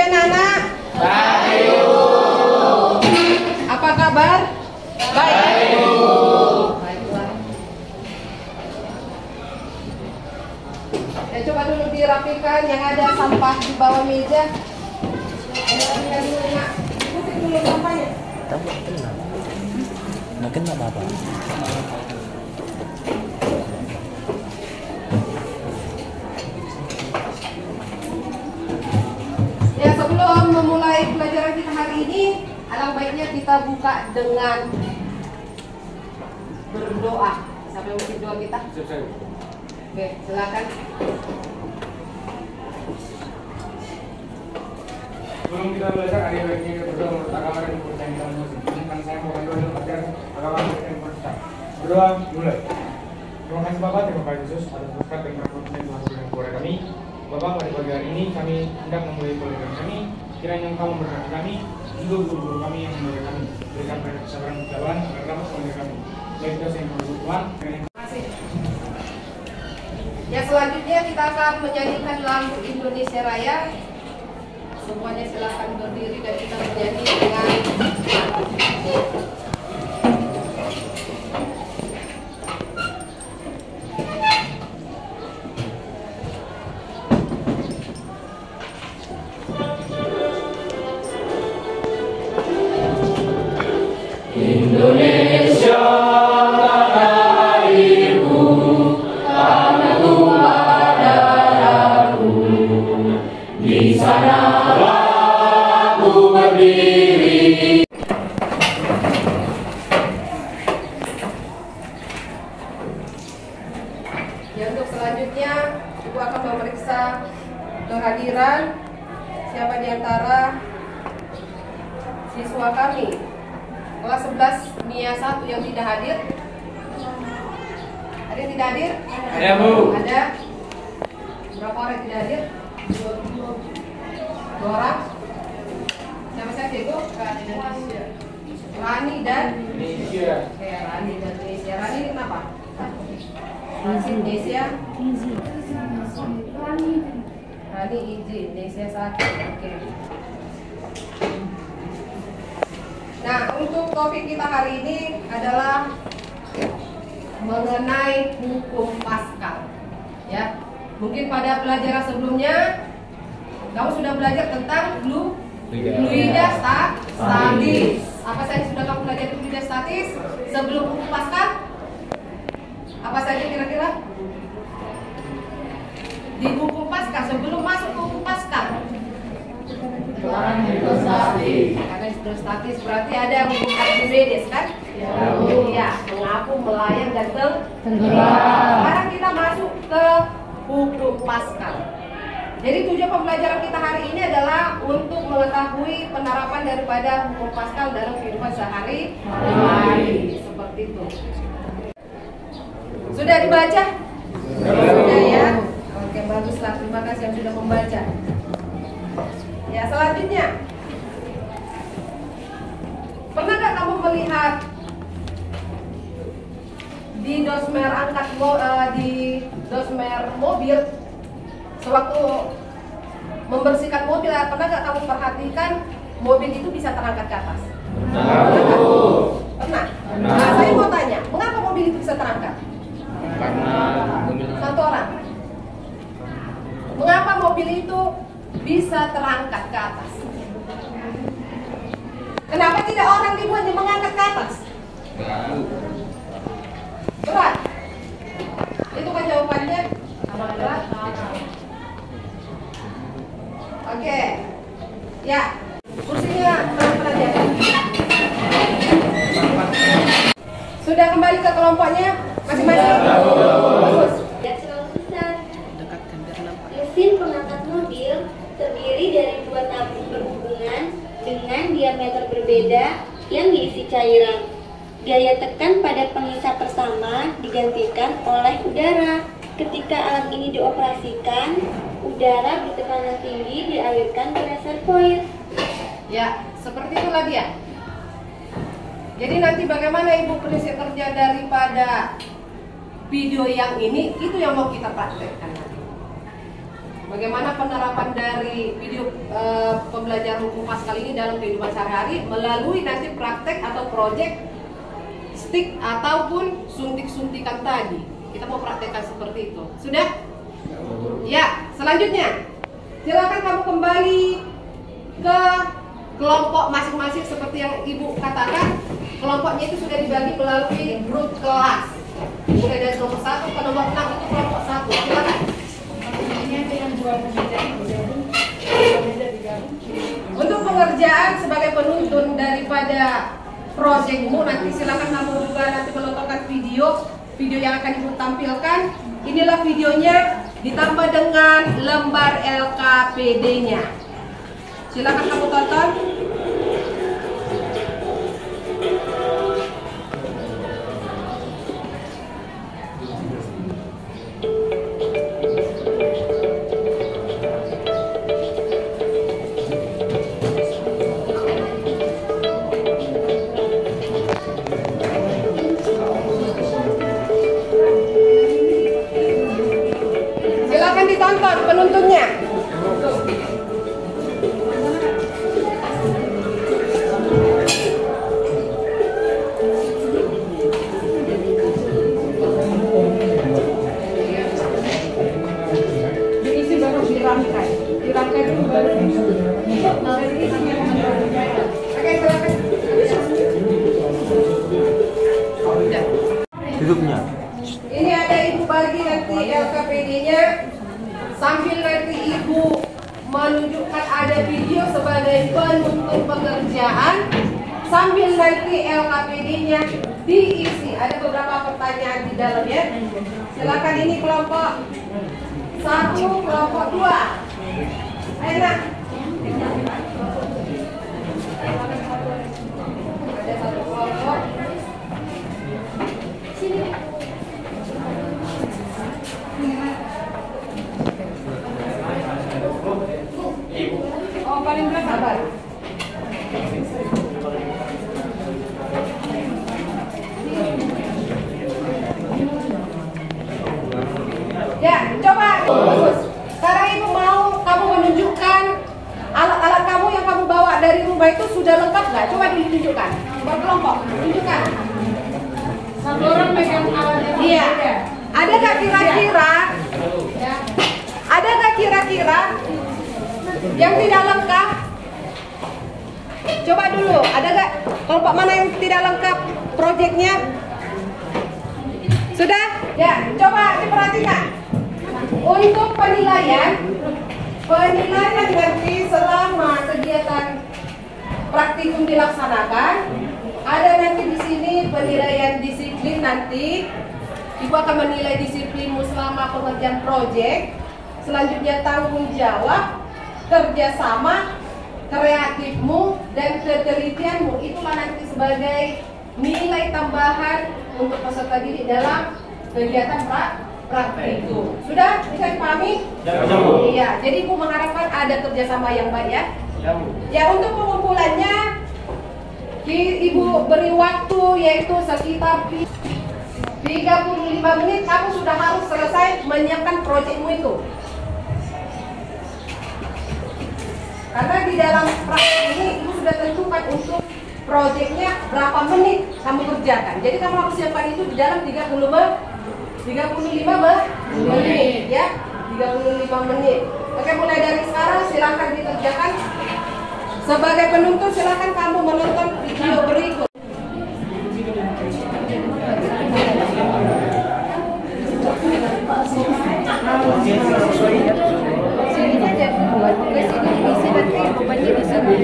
anak-anak? Baik, Bu. Apa kabar? Baik, Bu. Baiklah. Ya, coba dulu dirapikan yang ada sampah di bawah meja. Rapikan dulu, Nak. Putih dulu sampahnya. Mungkin nggak apa-apa. Ya, sebelum memulai pelajaran kita hari ini, alangkah baiknya kita buka dengan berdoa. Siapa yang mungkin doa kita? Oke, silakan. Sebelum kita belajar, ada baiknya kita berdoa menurut agama dan kepercayaan kita masing-masing. Kan saya mau berdoa dalam pelajaran agama dan kepercayaan. Berdoa mulai. Terima kasih Bapak, terima kasih Yesus atas berkat dan rahmat yang telah memberikan kepada kami. Bapak, pada pagi hari ini kami hendak memulai pelajaran kami. Kiranya Engkau memberkati kami, juga guru-guru kami yang memberkati kami. Berikan mereka kesabaran kejalan agar dapat mengajar kami. Baik dosa yang kami Tuhan. Terima kasih. Ya, selanjutnya kita akan menyanyikan lagu Indonesia Raya. Semuanya silakan berdiri dan kita bernyanyi dengan Indonesia tanah airku, tanah tumpah darahku. Di sanalah aku berdiri. ya, untuk selanjutnya Ibu akan memeriksa kehadiran siapa di antara siswa kami kelas 11 Mia 1 yang tidak hadir. Ada yang tidak hadir? Ada, Bu. Ada. Berapa orang yang tidak hadir? Dua orang. Siapa saja itu? Rani dan Indonesia. Oke, Rani dan Indonesia. Rani ini kenapa? Indonesia. Rani izin, Indonesia 1. Oke. Nah, untuk topik kita hari ini adalah mengenai hukum Paskal. Ya, mungkin pada pelajaran sebelumnya kamu sudah belajar tentang fluida statis. Apa saja sudah kamu pelajari fluida statis sebelum hukum Paskal? Apa saja kira-kira? Di hukum Paskal sebelum masuk ke hukum Paskal. Karena statis. Karena sudah statis berarti ada hukum Archimedes kan? Ya, mengapu, melayang dan tenggelam. Sekarang kita masuk ke hukum Paskal. Jadi tujuan pembelajaran kita hari ini adalah untuk mengetahui penerapan daripada hukum Paskal dalam kehidupan sehari-hari. Seperti itu. Sudah dibaca? Sudah ya? Oke, baguslah. Terima kasih yang sudah membaca. Ya, selanjutnya. Pernah nggak kamu melihat di dosmer di dosmer mobil sewaktu membersihkan mobil, pernah nggak kamu perhatikan mobil itu bisa terangkat ke atas? Pernah? Nah, saya mau tanya, mengapa mobil itu bisa terangkat? Satu orang. Mengapa mobil itu bisa terangkat ke atas? Kenapa tidak orang dibuat yang mengangkat ke atas? Berat. Itu kan jawabannya. Berat. Oke. Ya. Kursinya pelan-pelan ya. Sudah kembali ke kelompoknya masing-masing. Bagus. Tidak terlalu besar. Mesin pengangkat mobil terdiri dari dua tabung berhubungan dengan diameter berbeda yang diisi cairan. Gaya tekan pada pengisap pertama digantikan oleh udara. Ketika alat ini dioperasikan, udara bertekanan tinggi dialirkan ke reservoir. Ya, seperti itulah dia. Jadi nanti bagaimana Ibu prinsip kerja daripada video yang ini, itu yang mau kita praktekkan nanti. bagaimana penerapan dari video pembelajaran hukum Paskal ini dalam kehidupan sehari-hari melalui nanti praktek atau proyek stick ataupun suntik-suntikan tadi. Kita mau praktekkan seperti itu. Sudah? Ya, selanjutnya silakan kamu kembali ke kelompok masing-masing seperti yang Ibu katakan. Kelompoknya itu sudah dibagi melalui grup kelas. Mulai dari nomor 1 ke nomor 6 itu kelompok 1. Silakan. Ini ada yang 2 meja digabung. Untuk pengerjaan sebagai penuntun daripada proyekmu nanti silakan kamu juga nanti menontonkan video yang akan Ibu tampilkan. Inilah videonya ditambah dengan lembar LKPD-nya. Silakan kamu tonton. Silakan ditonton penuntunnya. Diisi baru dirangkai. Dirangkai itu baru. Oke, silakan. Tutupnya. Ini ada Ibu bagi nanti LKPD-nya sambil nanti Ibu menunjukkan ada video sebagai penuntun pekerjaan sambil nanti LKPD-nya diisi. Ada beberapa pertanyaan di dalamnya. Silakan ini kelompok 1, kelompok 2. Ayo nak. Ada satu kelompok. Oh, paling berat Sabar. Ya, coba. Bagus. Sekarang Ibu mau kamu menunjukkan alat-alat kamu yang kamu bawa dari rumah itu sudah lengkap nggak? Coba ditunjukkan. Berkelompok, tunjukkan. satu orang pegang alatnya. Iya. Ada nggak kira-kira? Ada nggak kira-kira yang tidak lengkap? Coba dulu, ada nggak kelompok mana yang tidak lengkap proyeknya? Sudah? Ya, coba diperhatikan. Untuk penilaian nanti selama kegiatan praktikum dilaksanakan, ada nanti di sini penilaian disiplin nanti. Ibu akan menilai disiplinmu selama pengerjaan proyek. Selanjutnya tanggung jawab, kerjasama, kreatifmu, dan ketelitianmu. Itulah nanti sebagai nilai tambahan untuk peserta didik dalam kegiatan praktikum. Sudah bisa dipahami? Iya. Jadi Ibu mengharapkan ada kerjasama yang baik ya. Ya, untuk pengumpulannya Ibu beri waktu yaitu sekitar 35 menit. Kamu sudah harus selesai menyiapkan proyekmu itu. Karena di dalam praktek ini Ibu sudah tentukan untuk proyeknya berapa menit kamu kerjakan. Jadi kamu harus siapkan itu di dalam 35 menit ya. 35 menit. Oke, mulai dari sekarang silakan dikerjakan. Sebagai penuntut silakan kamu menonton video berikut. Sininya jadi buat ke sini isi nanti bebannya di sini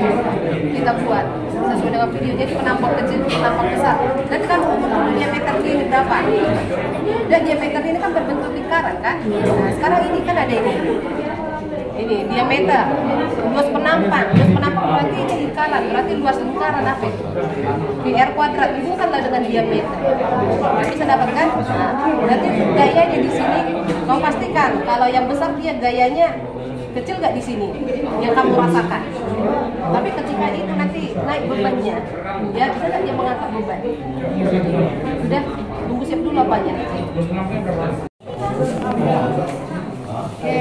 kita buat sesuai dengan video. Jadi penampang kecil, penampang besar. Nanti kan ukur diameter ini berapa? Dan diameter ini kan berbentuk lingkaran kan? Nah, sekarang ini kan ada ini diameter, luas penampang berarti ini lingkaran, berarti luas lingkaran apa itu? PR kuadrat itu kan dengan diameter. Jadi bisa dapatkan? Nah, berarti gayanya di sini. Kamu pastikan kalau yang besar dia gayanya kecil nggak di sini, yang kamu rasakan. Tapi ketika itu nanti naik bebannya, ya bisa nggak dia mengangkat beban? Sudah, tunggu siap dulu apanya. Oke.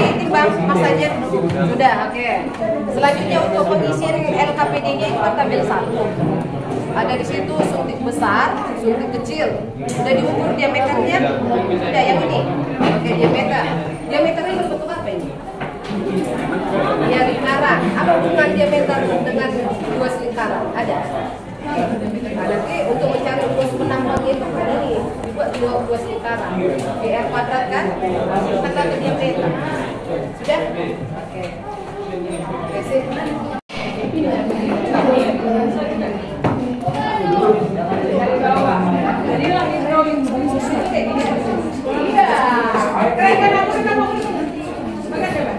ditimbang Mas Sajid? Sudah, oke. Selanjutnya untuk pengisian LKPD-nya itu kan tabel 1. Ada di situ suntik besar, suntik kecil. Sudah diukur diameternya? Sudah, yang ini. Oke, diameter. Diameternya berbentuk apa ini? Ya, lingkaran. Apa hubungan diameter dengan luas lingkaran? Ada? Nanti untuk mencari luas penambang itu kan ini dibuat luas lingkaran. R kuadrat kan? Kita ke diameter. Sudah? Oke. Oke, sip. Dari bawah. Jadi lagi drawing kayak gini. Iya. Keren kan aku kan mau makan coba.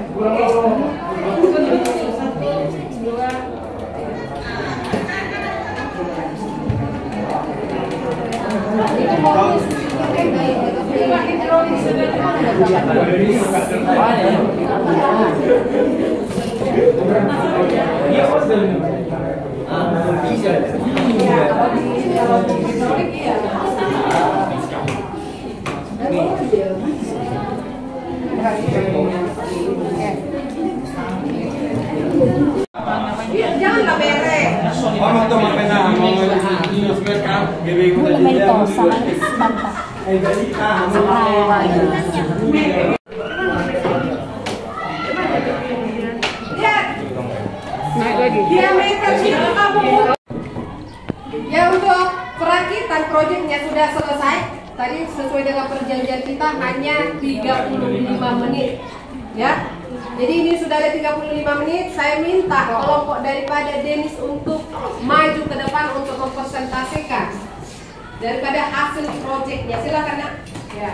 Janganlah merek. Diameter itu kamu. Ya, untuk perakitan proyeknya sudah selesai. Tadi sesuai dengan perjanjian kita hanya 35 menit. Ya. Jadi ini sudah ada 35 menit. Saya minta kelompok daripada Denis untuk maju ke depan untuk mempresentasikan daripada hasil proyeknya. Silakan, Nak. Ya.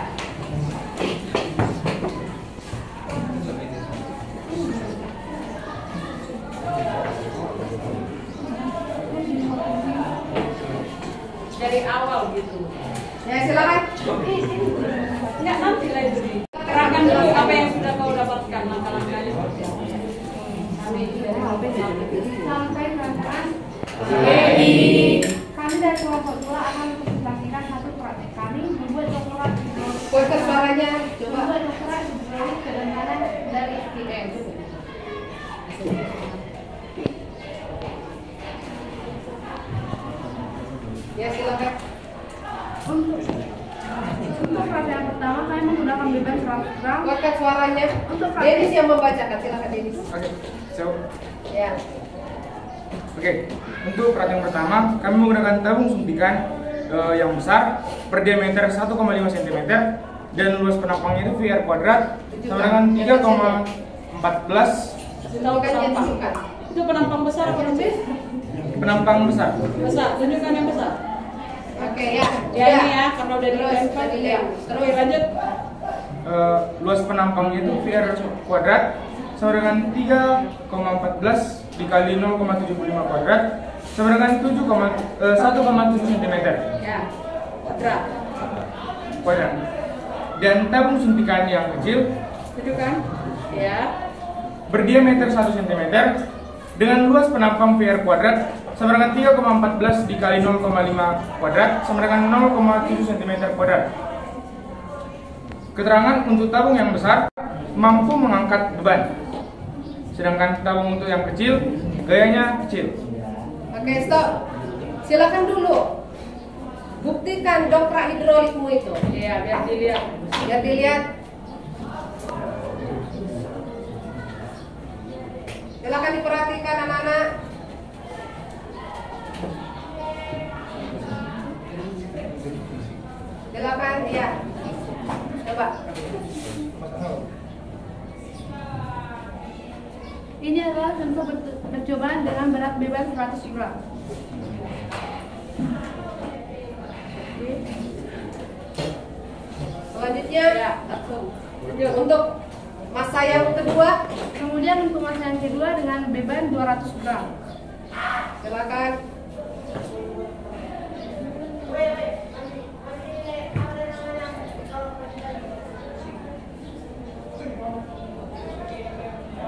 Dari awal gitu. Ya, silakan. Enggak, nanti lagi. Terangkan dulu apa yang sudah kau dapatkan langkah-langkahnya. Sampai perasaan kami dari kelompok 2 akan mempresentasikan satu proyek kami membuat doktorat Kuatkan suaranya. Coba. membuat doktorat hidrolik kedengaran dari SDM. Ya, silakan. Untuk proyek yang pertama kami menggunakan beban 100 gram. Kuatkan suaranya. Untuk Denis yang membacakan. Silakan, Denis. Oke, so, Ya. oke. Untuk perhatian pertama, kami menggunakan tabung suntikan yang besar berdiameter 1,5 cm dan luas penampangnya itu VR kuadrat sama dengan 3,14 Tunjukkan yang tunjukkan. Itu penampang besar apa kecil? penampang besar. Besar, tunjukkan yang besar. Oke, ya. Ya ini ya, karena udah Terus, ditempel. tadi lihat. Terus lanjut. Luas penampangnya itu VR kuadrat sama dengan 3,14 dikali 0,75 kuadrat sama dengan 1,7 cm Ya. Kuadrat. kuadrat. Dan tabung suntikan yang kecil Tunjukkan. Ya. berdiameter 1 cm dengan luas penampang VR kuadrat sama dengan 3,14 dikali 0,5 kuadrat sama dengan 0,7 cm kuadrat. Keterangan untuk tabung yang besar mampu mengangkat beban, sedangkan tabung untuk yang kecil gayanya kecil. Oke, stop. Silakan dulu. Buktikan dongkrak hidrolikmu itu. Iya, biar dilihat. Biar dilihat. Silakan diperhatikan anak-anak. Silakan, ya. Coba. Ini adalah contoh percobaan dengan berat beban 100 gram. Selanjutnya, untuk masa yang kedua, Kemudian untuk masa yang kedua dengan beban 200 gram. silakan.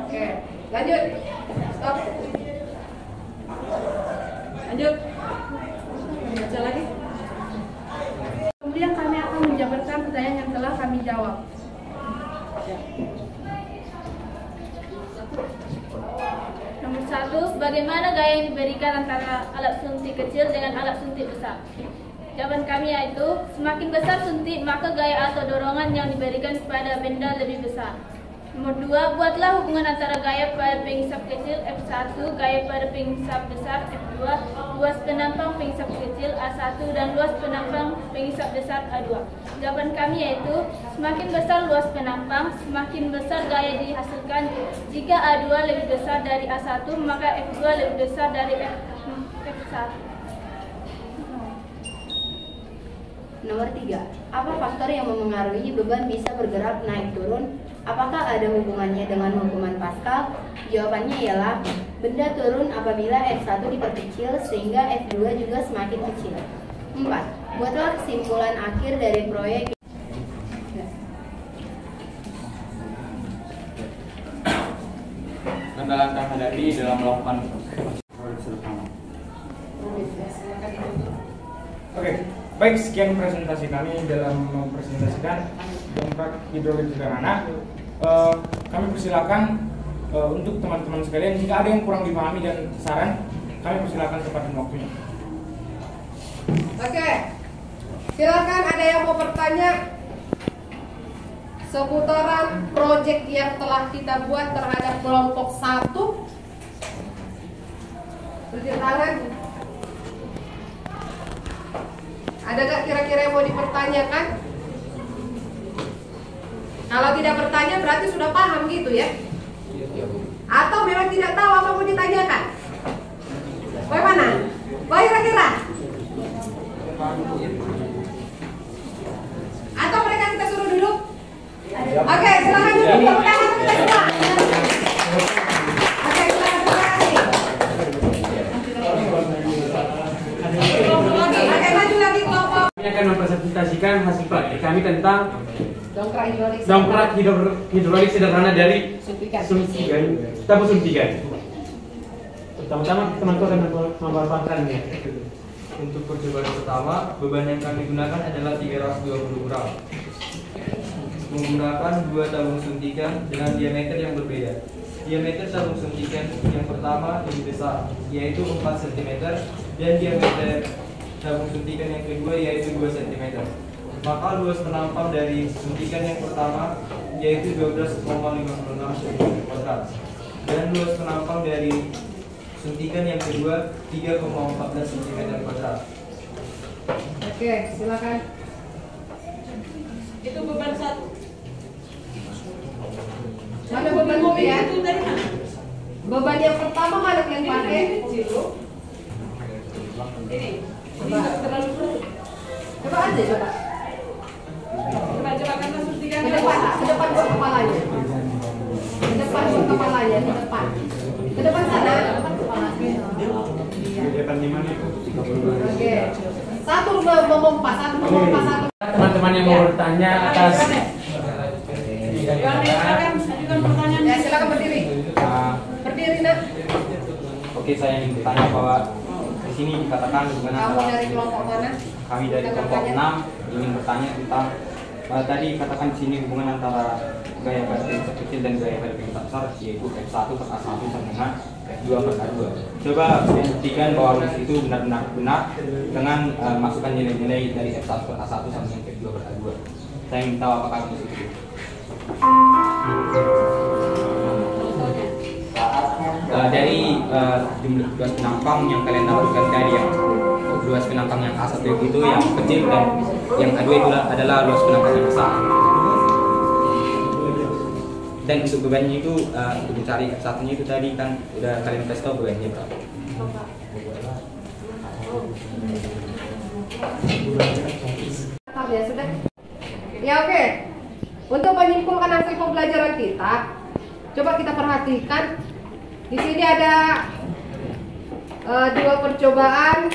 Oke, lanjut. Stop. Lanjut. Baca lagi. Kemudian kami akan menjabarkan pertanyaan yang telah kami jawab. 1. Bagaimana gaya yang diberikan antara alat suntik kecil dengan alat suntik besar? Jawaban kami yaitu, semakin besar suntik, maka gaya atau dorongan yang diberikan kepada benda lebih besar. Nomor 2, buatlah hubungan antara gaya pada pengisap kecil F1, gaya pada pengisap besar F2, luas penampang pengisap kecil A1, dan luas penampang pengisap besar A2. Jawaban kami yaitu, semakin besar luas penampang, semakin besar gaya dihasilkan. Jika A2 lebih besar dari A1, maka F2 lebih besar dari F1. Nomor 3, apa faktor yang memengaruhi beban bisa bergerak naik turun? Apakah ada hubungannya dengan hukuman Pascal? Jawabannya ialah, benda turun apabila F1 diperkecil sehingga F2 juga semakin kecil. 4, buatlah kesimpulan akhir dari proyek. Langkah-langkah hadapi dalam melakukan proyek sederhana. Oke, baik, sekian presentasi kami dalam mempresentasikan dongkrak hidrolik sederhana. Kami persilakan untuk teman-teman sekalian, jika ada yang kurang dipahami dan saran, kami persilakan tepatin waktunya. Oke, silakan ada yang mau bertanya seputaran proyek yang telah kita buat terhadap kelompok 1. Berdiri tangan. Ada gak kira-kira yang mau dipertanyakan? Kalau tidak bertanya berarti sudah paham gitu ya? Atau memang tidak tahu apa mau ditanyakan? Bagaimana? Baik kira-kira? Atau mereka kita suruh duduk? Oke, silakan duduk. Tepuk tangan untuk kita semua. Oke, silakan, terima kasih. Oke, maju lagi kelompok. Kami akan mempresentasikan hasil praktik kami tentang dongkrak hidrolik sederhana dari suntikan. tabung suntikan. Pertama-tama teman-teman akan memaparkannya. Untuk percobaan pertama, beban yang kami gunakan adalah 320 gram. Menggunakan 2 tabung suntikan dengan diameter yang berbeda. Diameter tabung suntikan yang pertama lebih besar, yaitu 4 cm, dan diameter tabung suntikan yang kedua yaitu 2 cm. Maka luas penampang dari suntikan yang pertama yaitu 12,56 cm2, dan luas penampang dari suntikan yang kedua 3,14 cm2. Oke, silakan. Itu beban 1. Mana beban ya? Itu dari mana? Beban yang pertama mana yang pakai? Kecil loh. Ini nggak terlalu berat. Coba aja coba. Coba karena suntikan Ke depan buat kepalanya. Ke depan buat kepalanya, di depan. Ke depan sana. Di depan di mana itu? Oke. Satu memompas, satu. Teman-teman yang mau bertanya atas Silakan ajukan pertanyaan. Ya, silakan berdiri. Berdiri, Nak. Oke, saya ingin bertanya bahwa di sini dikatakan hubungan Kamu antara dari kelompok mana? kami dari kelompok 6 ingin bertanya tentang tadi katakan di sini hubungan antara gaya pada pengisap kecil dan gaya pada pengisap besar yaitu F1 per A1 sama dengan F2 per A2. Coba buktikan bahwa rumus itu benar-benar benar dengan masukkan nilai-nilai dari F1 per A1 sama dengan F2 per A2. Saya ingin tahu apakah rumus itu. Dari jumlah luas penampang yang kalian dapatkan tadi, yang luas penampang yang A1 itu yang kecil dan yang A2 itu adalah luas penampang yang besar. Dan untuk bebannya itu untuk mencari F1 nya itu tadi kan udah kalian kasih tahu bebannya berapa. Ya sudah. Ya oke. Untuk menyimpulkan hasil pembelajaran kita, coba kita perhatikan. Di sini ada 2 percobaan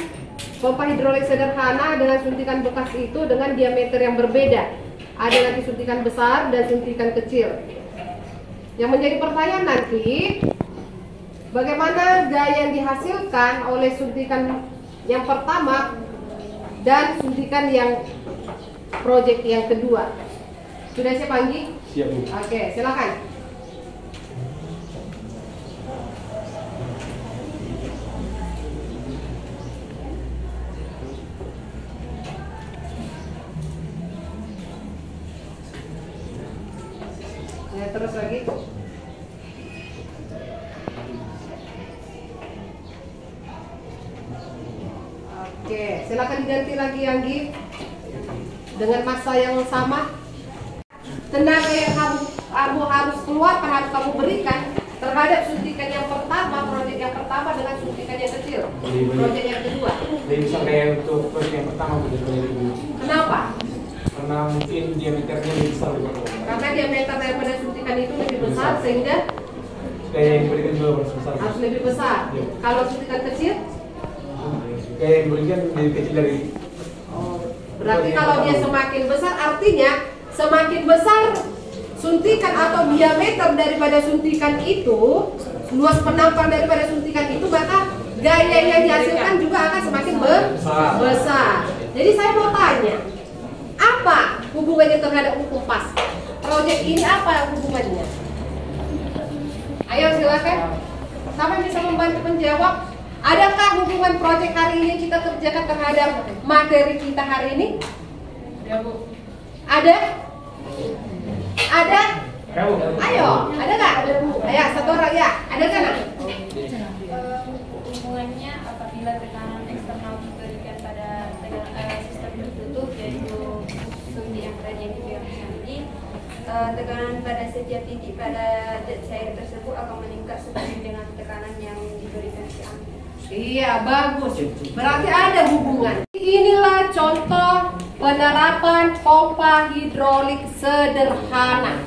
pompa hidrolik sederhana dengan suntikan bekas itu dengan diameter yang berbeda. Ada nanti suntikan besar dan suntikan kecil. Yang menjadi pertanyaan nanti, bagaimana gaya yang dihasilkan oleh suntikan yang pertama dan suntikan yang proyek yang kedua. Sudah siap, Anggi? siap Bu. Oke, silakan. terus lagi. Oke, silakan diganti lagi Anggi dengan masa yang sama. Tenaga yang kamu harus keluarkan, harus kamu berikan terhadap suntikan yang pertama, proyek yang pertama dengan suntikan yang kecil, proyek yang kedua. Jadi bisa kayak untuk proyek yang pertama begitu. Kenapa? Karena mungkin diameternya lebih besar. Karena diameter daripada suntikan itu lebih besar sehingga Kayak yang diberikan juga harus besar. harus lebih besar. Iya. Kalau suntikan kecil, Kayak yang diberikan lebih kecil dari. berarti kalau dia semakin besar artinya semakin besar suntikan atau diameter daripada suntikan itu, luas penampang daripada suntikan itu, maka gaya yang dihasilkan juga akan semakin besar. Jadi saya mau tanya, apa hubungannya terhadap hukum Paskal? Proyek ini apa hubungannya? Ayo silakan. Siapa yang bisa membantu menjawab? Adakah hubungan proyek hari ini kita kerjakan terhadap materi kita hari ini? Ya Bu. Ada? Ada? Ayo, ada nggak? Ayo, satu orang ya. Ada kan? Hubungannya apabila tekanan eksternal diberikan pada sistem tertutup, yaitu suntik yang tadi yang dibilang ini, tekanan pada setiap titik pada zat cair tersebut akan meningkat sebanding dengan tekanan yang diberikan si ambil. Iya, bagus. Berarti ada hubungan. Inilah contoh penerapan pompa hidrolik sederhana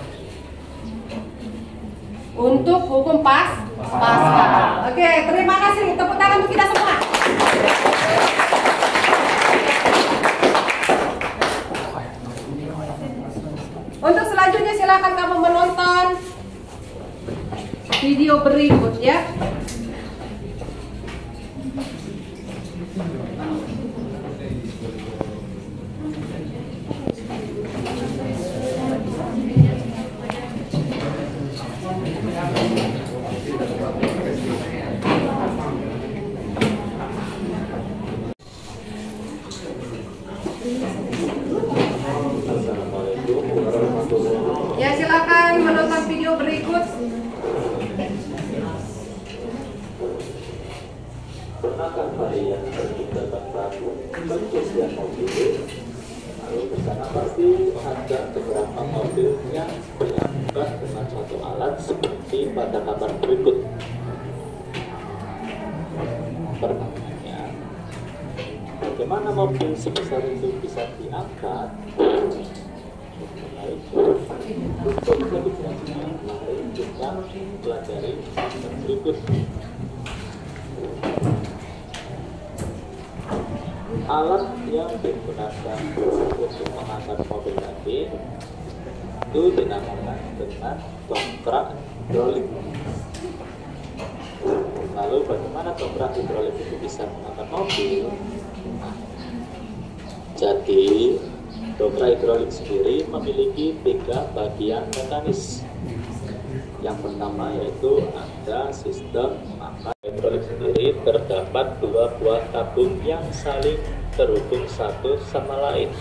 untuk hukum Paskal. Oke, terima kasih. Tepuk tangan untuk kita semua. Untuk selanjutnya silakan kamu menonton video berikut ya. Ya, silakan menonton video berikut. Pernahkah kalian pergi ke tempat bentuk yang mobil, lalu ke sana pasti ada beberapa mobil yang berangkat dengan satu alat seperti pada gambar berikut. Pertanyaannya, bagaimana mobil sebesar itu bisa diangkat? Untuk lebih jelasnya, mari kita pelajari berikut. Alat yang digunakan untuk mengangkat mobil tadi itu dinamakan dengan dongkrak hidrolik. Lalu bagaimana dongkrak hidrolik itu bisa mengangkat mobil? Jadi dongkrak hidrolik sendiri memiliki 3 bagian mekanis. Yang pertama yaitu ada sistem mengangkat hidrolik sendiri, terdapat 2 buah tabung yang saling terhubung satu sama lain.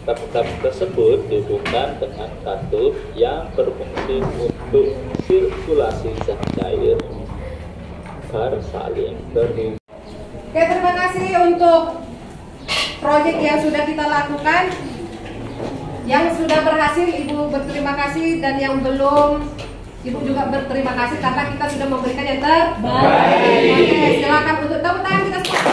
Tabung-tabung tersebut dihubungkan dengan katup yang berfungsi untuk sirkulasi zat cair agar saling terhubung. Oke, terima kasih untuk proyek yang sudah kita lakukan. Yang sudah berhasil, Ibu berterima kasih, dan yang belum, Ibu juga berterima kasih karena kita sudah memberikan yang terbaik. Oke, silakan untuk tepuk tangan kita semua.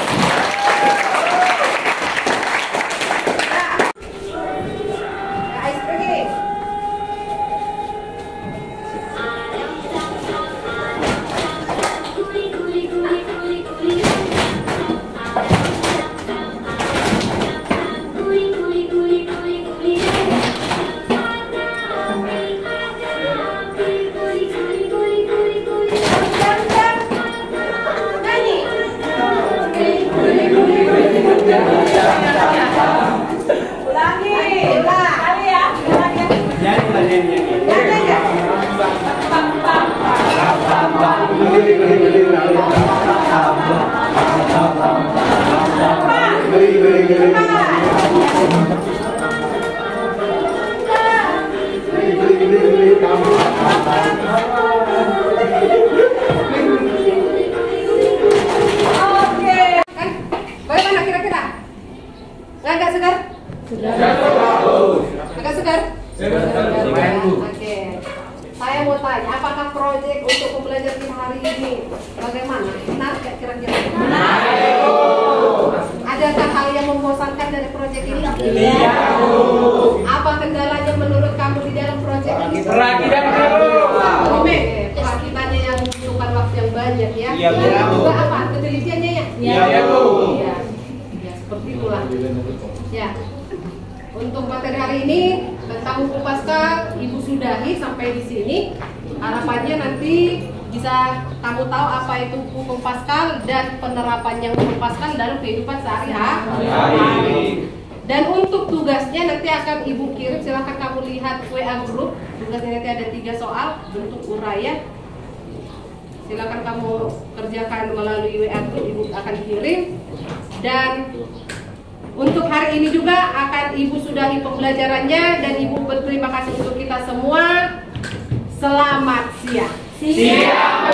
mau tanya, apakah proyek untuk pembelajaran kita hari ini bagaimana? Benar nggak kira-kira? Benar. Adakah hal yang membosankan dari proyek ini? Iya. Apa kendalanya menurut kamu di dalam proyek ini? Perakitannya yang membutuhkan waktu yang banyak ya. Iya. Juga apa? Penelitiannya ya? Iya. Iya. Ya, seperti itulah. Ya. Untuk materi hari ini tentang hukum Paskal Ibu sudahi sampai di sini. Harapannya nanti bisa kamu tahu apa itu hukum Paskal dan penerapannya hukum Paskal dalam kehidupan sehari-hari. Dan untuk tugasnya nanti akan Ibu kirim, silahkan kamu lihat WA grup. Tugasnya nanti ada 3 soal bentuk uraian. Silakan kamu kerjakan melalui WA grup, Ibu akan kirim. Dan untuk hari ini juga akan Ibu sudahi pembelajarannya dan Ibu berterima kasih untuk kita semua. Selamat siang. Siang.